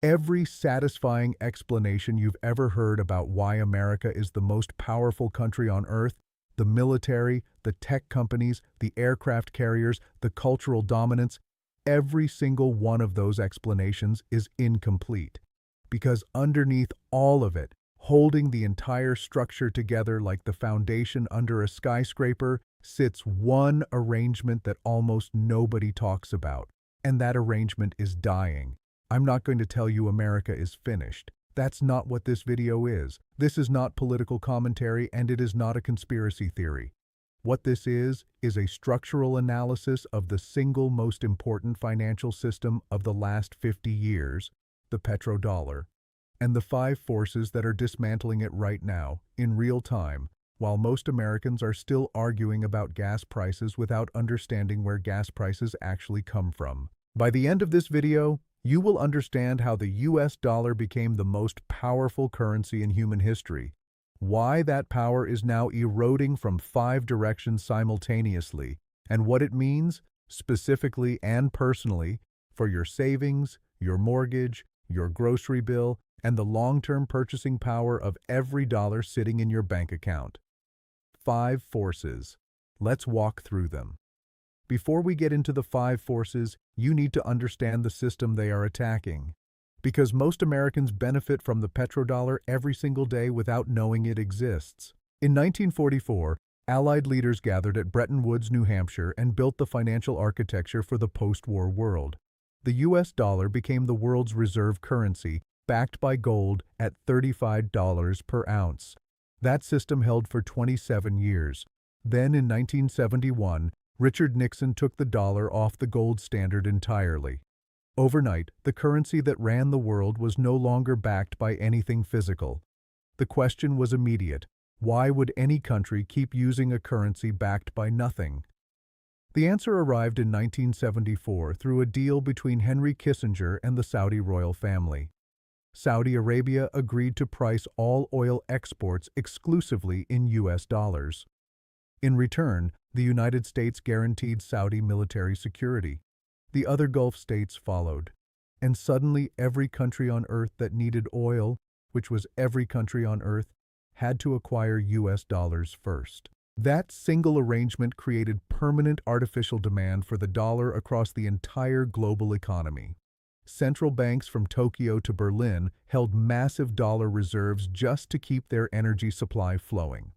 Every satisfying explanation you've ever heard about why America is the most powerful country on earth, the military, the tech companies, the aircraft carriers, the cultural dominance, every single one of those explanations is incomplete. Because underneath all of it, holding the entire structure together like the foundation under a skyscraper, sits one arrangement that almost nobody talks about. And that arrangement is dying. I'm not going to tell you America is finished. That's not what this video is. This is not political commentary, and it is not a conspiracy theory. What this is a structural analysis of the single most important financial system of the last 50 years, the petrodollar, and the 5 forces that are dismantling it right now, in real time, while most Americans are still arguing about gas prices without understanding where gas prices actually come from. By the end of this video, you will understand how the US dollar became the most powerful currency in human history, why that power is now eroding from 5 directions simultaneously, and what it means, specifically and personally, for your savings, your mortgage, your grocery bill, and the long-term purchasing power of every dollar sitting in your bank account. 5 forces. Let's walk through them. Before we get into the 5 forces, you need to understand the system they are attacking. Because most Americans benefit from the petrodollar every single day without knowing it exists. In 1944, Allied leaders gathered at Bretton Woods, New Hampshire, and built the financial architecture for the post-war world. The US dollar became the world's reserve currency, backed by gold at $35 per ounce. That system held for 27 years. Then in 1971, Richard Nixon took the dollar off the gold standard entirely. Overnight, the currency that ran the world was no longer backed by anything physical. The question was immediate. Why would any country keep using a currency backed by nothing? The answer arrived in 1974 through a deal between Henry Kissinger and the Saudi royal family. Saudi Arabia agreed to price all oil exports exclusively in US dollars. In return, the United States guaranteed Saudi military security. The other Gulf states followed. And suddenly every country on earth that needed oil, which was every country on earth, had to acquire US dollars first. That single arrangement created permanent artificial demand for the dollar across the entire global economy. Central banks from Tokyo to Berlin held massive dollar reserves just to keep their energy supply flowing.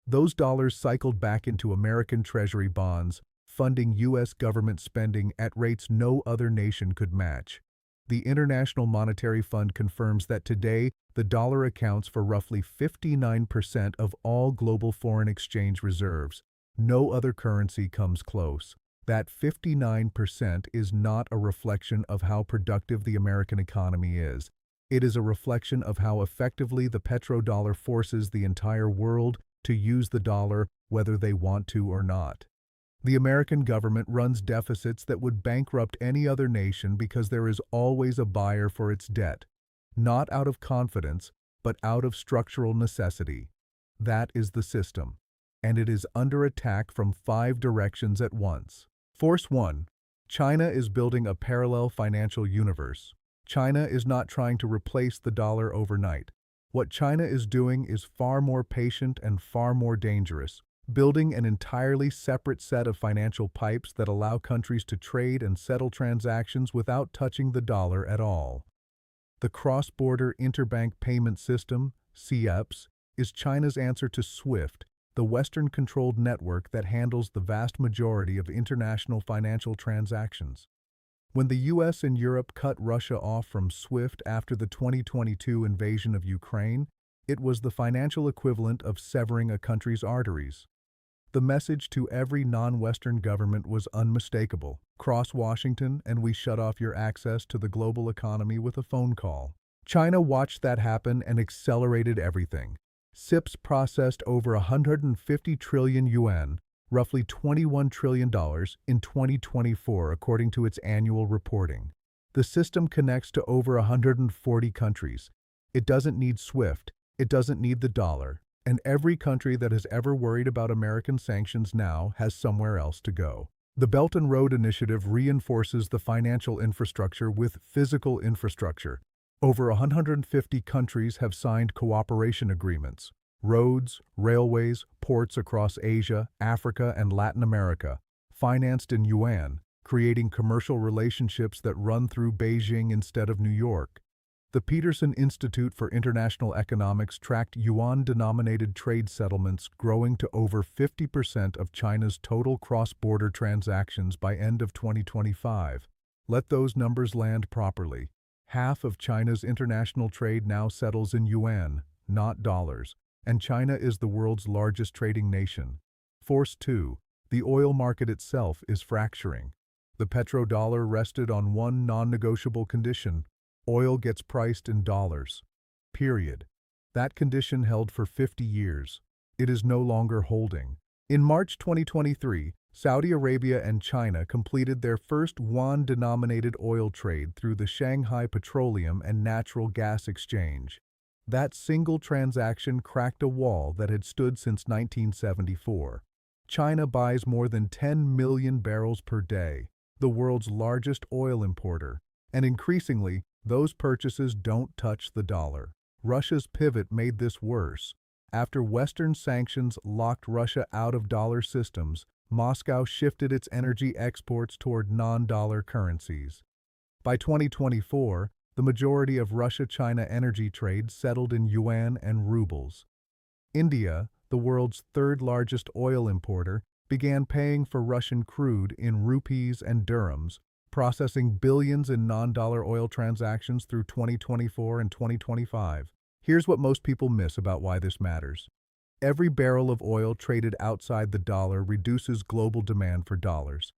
Those dollars cycled back into American Treasury bonds, funding U.S. government spending at rates no other nation could match. The International Monetary Fund confirms that today, the dollar accounts for roughly 59% of all global foreign exchange reserves. No other currency comes close. That 59% is not a reflection of how productive the American economy is. It is a reflection of how effectively the petrodollar forces the entire world to use the dollar whether they want to or not. The American government runs deficits that would bankrupt any other nation because there is always a buyer for its debt, not out of confidence, but out of structural necessity. That is the system, and it is under attack from 5 directions at once. Force 1. China is building a parallel financial universe. China is not trying to replace the dollar overnight. What China is doing is far more patient and far more dangerous, building an entirely separate set of financial pipes that allow countries to trade and settle transactions without touching the dollar at all. The Cross-Border Interbank Payment System, CIPS, is China's answer to SWIFT, the Western-controlled network that handles the vast majority of international financial transactions. When the US and Europe cut Russia off from SWIFT after the 2022 invasion of Ukraine, it was the financial equivalent of severing a country's arteries. The message to every non-Western government was unmistakable. Cross Washington and we shut off your access to the global economy with a phone call. China watched that happen and accelerated everything. CIPS processed over 150 trillion yuan, roughly $21 trillion, in 2024 according to its annual reporting. The system connects to over 140 countries. It doesn't need SWIFT, it doesn't need the dollar, and every country that has ever worried about American sanctions now has somewhere else to go. The Belt and Road Initiative reinforces the financial infrastructure with physical infrastructure. Over 150 countries have signed cooperation agreements. Roads, railways, ports across Asia, Africa, and Latin America, financed in Yuan, creating commercial relationships that run through Beijing instead of New York. The Peterson Institute for International Economics tracked yuan-denominated trade settlements growing to over 50% of China's total cross-border transactions by end of 2025. Let those numbers land properly. Half of China's international trade now settles in yuan, not dollars, and China is the world's largest trading nation. Force 2. The oil market itself is fracturing. The petrodollar rested on one non-negotiable condition: oil gets priced in dollars. Period. That condition held for 50 years. It is no longer holding. In March 2023, Saudi Arabia and China completed their first yuan-denominated oil trade through the Shanghai Petroleum and Natural Gas Exchange. That single transaction cracked a wall that had stood since 1974. China buys more than 10 million barrels per day, the world's largest oil importer, and increasingly, those purchases don't touch the dollar. Russia's pivot made this worse. After Western sanctions locked Russia out of dollar systems, Moscow shifted its energy exports toward non-dollar currencies. By 2024, the majority of Russia-China energy trade settled in yuan and rubles. India, the world's third-largest oil importer, began paying for Russian crude in rupees and dirhams, processing billions in non-dollar oil transactions through 2024 and 2025. Here's what most people miss about why this matters. Every barrel of oil traded outside the dollar reduces global demand for dollars.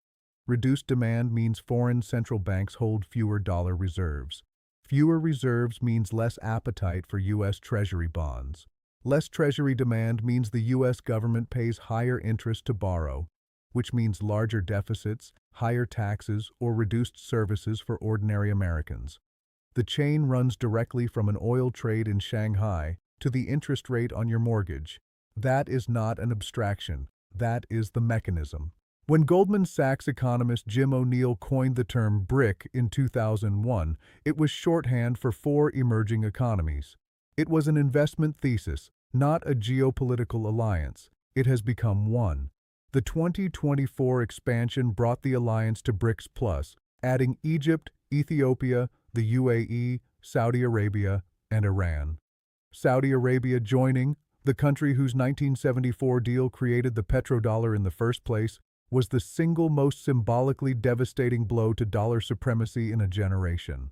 Reduced demand means foreign central banks hold fewer dollar reserves. Fewer reserves means less appetite for U.S. Treasury bonds. Less Treasury demand means the U.S. government pays higher interest to borrow, which means larger deficits, higher taxes, or reduced services for ordinary Americans. The chain runs directly from an oil trade in Shanghai to the interest rate on your mortgage. That is not an abstraction. That is the mechanism. When Goldman Sachs economist Jim O'Neill coined the term BRIC in 2001, it was shorthand for 4 emerging economies. It was an investment thesis, not a geopolitical alliance. It has become one. The 2024 expansion brought the alliance to BRICS Plus, adding Egypt, Ethiopia, the UAE, Saudi Arabia, and Iran. Saudi Arabia joining, the country whose 1974 deal created the petrodollar in the first place, was the single most symbolically devastating blow to dollar supremacy in a generation.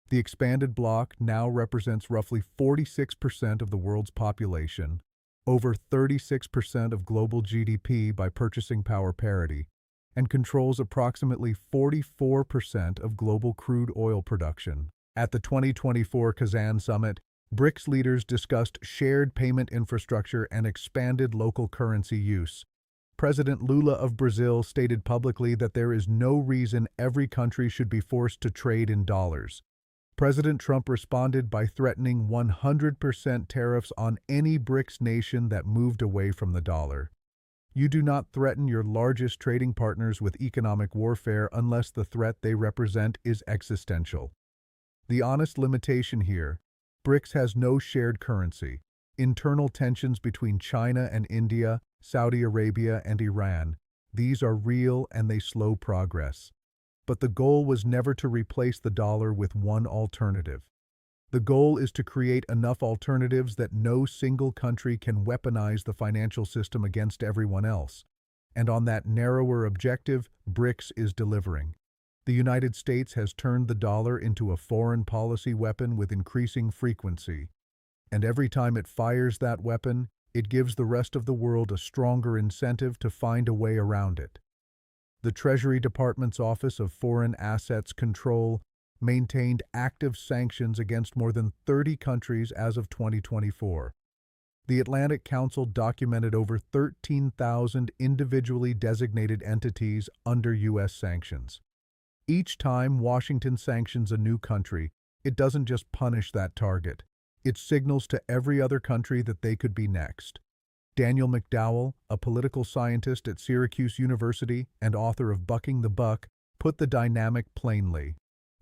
The expanded bloc now represents roughly 46% of the world's population, over 36% of global GDP by purchasing power parity, and controls approximately 44% of global crude oil production. At the 2024 Kazan Summit, BRICS leaders discussed shared payment infrastructure and expanded local currency use. President Lula of Brazil stated publicly that there is no reason every country should be forced to trade in dollars. President Trump responded by threatening 100% tariffs on any BRICS nation that moved away from the dollar. You do not threaten your largest trading partners with economic warfare unless the threat they represent is existential. The honest limitation here: BRICS has no shared currency. Internal tensions between China and India, Saudi Arabia and Iran, these are real and they slow progress. But the goal was never to replace the dollar with one alternative. The goal is to create enough alternatives that no single country can weaponize the financial system against everyone else. And on that narrower objective, BRICS is delivering. The United States has turned the dollar into a foreign policy weapon with increasing frequency. And every time it fires that weapon, it gives the rest of the world a stronger incentive to find a way around it. The Treasury Department's Office of Foreign Assets Control maintained active sanctions against more than 30 countries as of 2024. The Atlantic Council documented over 13,000 individually designated entities under U.S. sanctions. Each time Washington sanctions a new country, it doesn't just punish that target. It signals to every other country that they could be next. Daniel McDowell, a political scientist at Syracuse University and author of Bucking the Buck, put the dynamic plainly.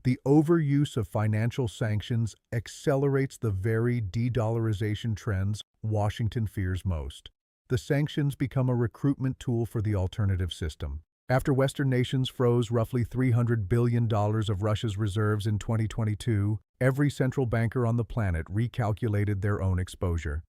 The overuse of financial sanctions accelerates the very de-dollarization trends Washington fears most. The sanctions become a recruitment tool for the alternative system. After Western nations froze roughly $300 billion of Russia's reserves in 2022, every central banker on the planet recalculated their own exposure.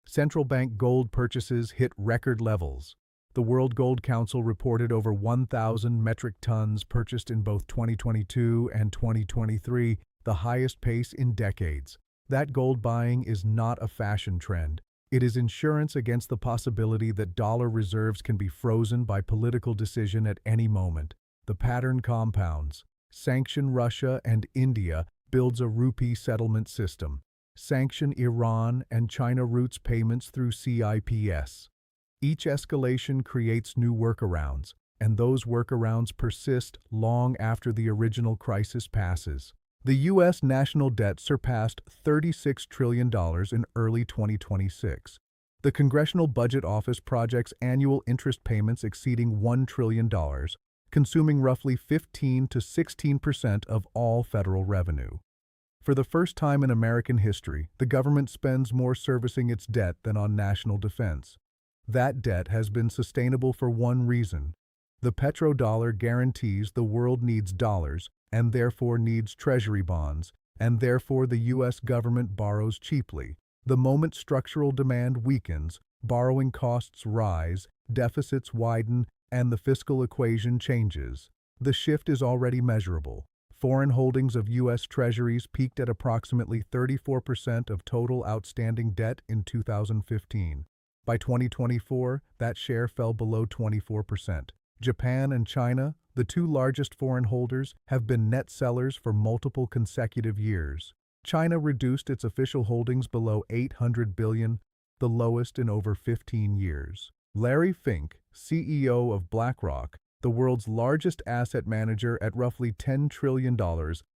Central bank gold purchases hit record levels. The World Gold Council reported over 1,000 metric tons purchased in both 2022 and 2023, the highest pace in decades. That gold buying is not a fashion trend. It is insurance against the possibility that dollar reserves can be frozen by political decision at any moment. The pattern compounds. Sanction Russia and India builds a rupee settlement system. Sanction Iran and China routes payments through CIPS. Each escalation creates new workarounds, and those workarounds persist long after the original crisis passes. The U.S. national debt surpassed $36 trillion in early 2026. The Congressional Budget Office projects annual interest payments exceeding $1 trillion, consuming roughly 15 to 16% of all federal revenue. For the first time in American history, the government spends more servicing its debt than on national defense. That debt has been sustainable for one reason. The petrodollar guarantees the world needs dollars, and therefore needs treasury bonds, and therefore the U.S. government borrows cheaply. The moment structural demand weakens, borrowing costs rise, deficits widen, and the fiscal equation changes. The shift is already measurable. Foreign holdings of U.S. treasuries peaked at approximately 34% of total outstanding debt in 2015. By 2024, that share fell below 24%. Japan and China, the two largest foreign holders, have been net sellers for multiple consecutive years. China reduced its official holdings below $800 billion, the lowest in over 15 years. Larry Fink, CEO of BlackRock, the world's largest asset manager at roughly $10 trillion,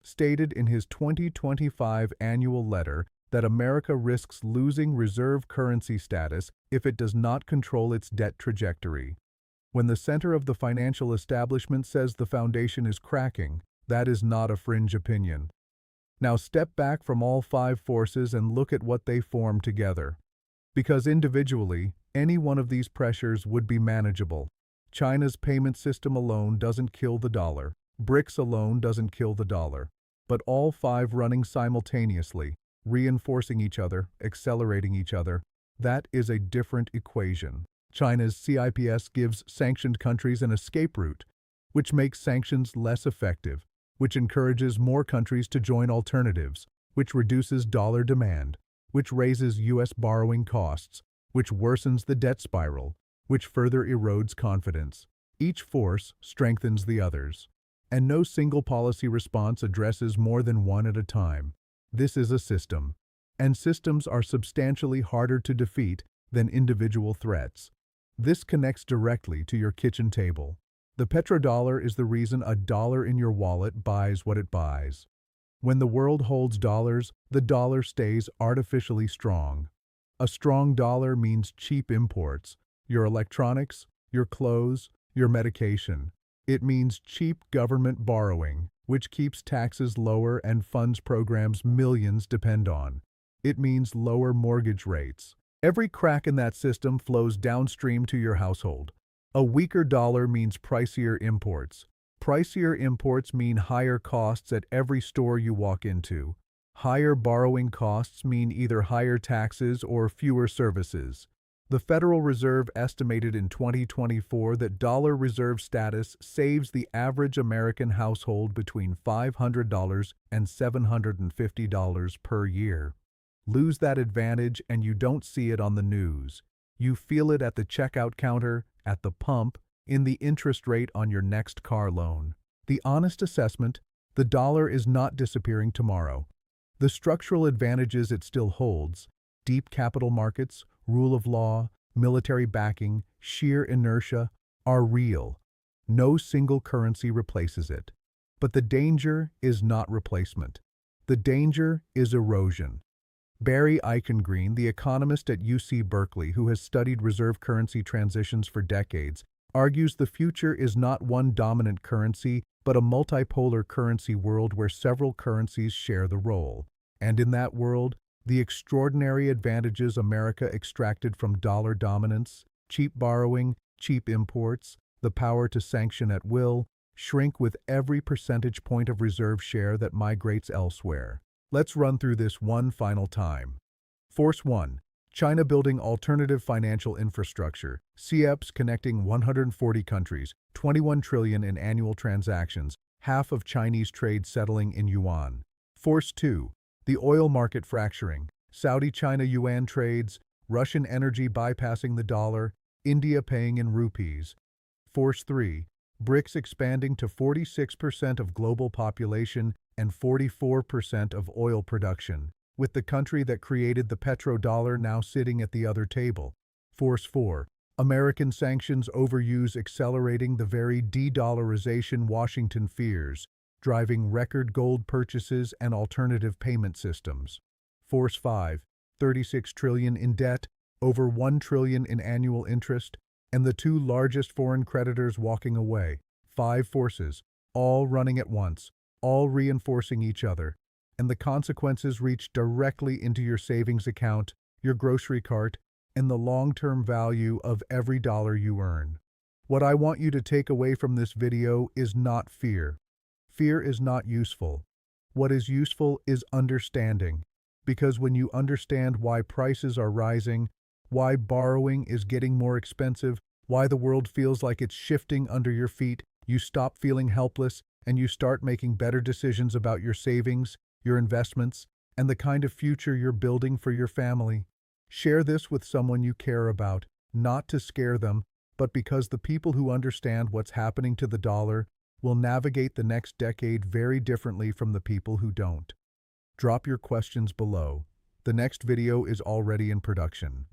stated in his 2025 annual letter that America risks losing reserve currency status if it does not control its debt trajectory. When the center of the financial establishment says the foundation is cracking, that is not a fringe opinion. Now step back from all five forces and look at what they form together. Because individually, any one of these pressures would be manageable. China's payment system alone doesn't kill the dollar. BRICS alone doesn't kill the dollar. But all five running simultaneously, reinforcing each other, accelerating each other, that is a different equation. China's CIPS gives sanctioned countries an escape route, which makes sanctions less effective, which encourages more countries to join alternatives, which reduces dollar demand, which raises U.S. borrowing costs, which worsens the debt spiral, which further erodes confidence. Each force strengthens the others. And no single policy response addresses more than one at a time. This is a system. And systems are substantially harder to defeat than individual threats. This connects directly to your kitchen table. The petrodollar is the reason a dollar in your wallet buys what it buys. When the world holds dollars, the dollar stays artificially strong. A strong dollar means cheap imports, your electronics, your clothes, your medication. It means cheap government borrowing, which keeps taxes lower and funds programs millions depend on. It means lower mortgage rates. Every crack in that system flows downstream to your household. A weaker dollar means pricier imports. Pricier imports mean higher costs at every store you walk into. Higher borrowing costs mean either higher taxes or fewer services. The Federal Reserve estimated in 2024 that dollar reserve status saves the average American household between $500 and $750 per year. Lose that advantage and you don't see it on the news. You feel it at the checkout counter, at the pump, in the interest rate on your next car loan. The honest assessment, the dollar is not disappearing tomorrow. The structural advantages it still holds, deep capital markets, rule of law, military backing, sheer inertia, are real. No single currency replaces it. But the danger is not replacement. The danger is erosion. Barry Eichengreen, the economist at UC Berkeley who has studied reserve currency transitions for decades, argues the future is not one dominant currency, but a multipolar currency world where several currencies share the role. And in that world, the extraordinary advantages America extracted from dollar dominance, cheap borrowing, cheap imports, the power to sanction at will, shrink with every percentage point of reserve share that migrates elsewhere. Let's run through this one final time. Force 1. China building alternative financial infrastructure, CIPS connecting 140 countries, 21 trillion in annual transactions, half of Chinese trade settling in Yuan. Force 2. The oil market fracturing, Saudi-China Yuan trades, Russian energy bypassing the dollar, India paying in rupees. Force 3. BRICS expanding to 46% of global population and 44% of oil production, with the country that created the Petrodollar now sitting at the other table. Force 4. American sanctions overuse accelerating the very de-dollarization Washington fears, driving record gold purchases and alternative payment systems. Force 5. 36 trillion in debt, over 1 trillion in annual interest, and the two largest foreign creditors walking away. 5 forces, all running at once, all reinforcing each other, and the consequences reach directly into your savings account, your grocery cart, and the long-term value of every dollar you earn. What I want you to take away from this video is not fear. Fear is not useful. What is useful is understanding, because when you understand why prices are rising, why borrowing is getting more expensive, why the world feels like it's shifting under your feet, you stop feeling helpless and you start making better decisions about your savings, your investments, and the kind of future you're building for your family. Share this with someone you care about, not to scare them, but because the people who understand what's happening to the dollar will navigate the next decade very differently from the people who don't. Drop your questions below. The next video is already in production.